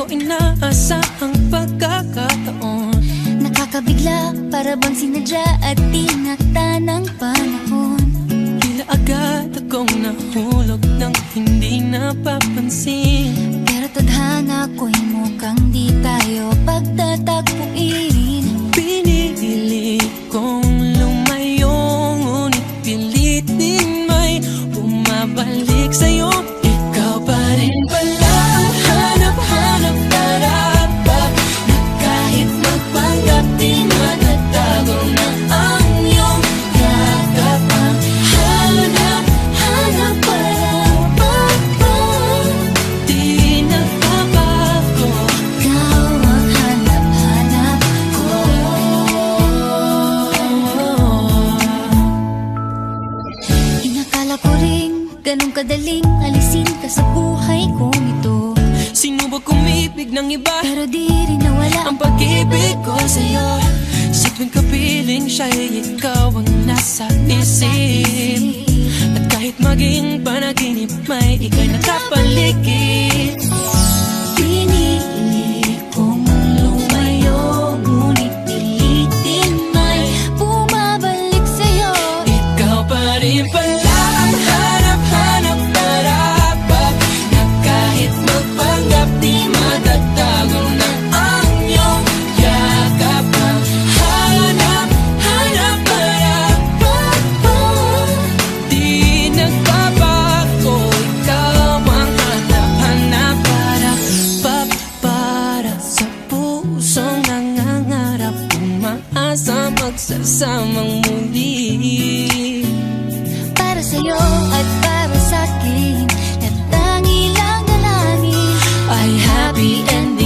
inaasahang pagkakataon. Nakakabigla, para bang sinadya at tinakda ng panahon. Tila agad akong nahulog nang hindi napapansin. Pero tadhana ko'y mukhang di tayo pagtatagpuin. Pinili kong lumayo, ngunit pilit din may bumabalik sa'yo. Ikaw pa rin pala ang hanap-hanap karapat, na kahit magpanggap di matatago na ang iyong yakap. Ang hanap-hanap karapat, di nagbabago. Ikaw ang hanap-hanap ko. Inakala ko rin ganun kadaling alisin ka sa buhay kong ito. Sinubok umibig ng iba, Pero di rin nawala ang pag-ibig ko sa'yo. Sa tuwing kapiling siya'y ikaw ang nasa isip. At kahit maging panaginip, may ika'y nakapaligid. Pinili kong lumayo, ngunit pilitin may bumabalik sa'yo. Ikaw pa rin pala ang hanap-hanap karapat, na kahit magpanggap di matatago na ang iyong yakap. Ang hanap-hanap karapat, di nagbabago. Ikaw ang hanap-hanap karapat, para sa pusong nangangarap, umaasa magsasamang muli. Para sa'yo at para sa'kin, na tangi lang dalangin Ay happy and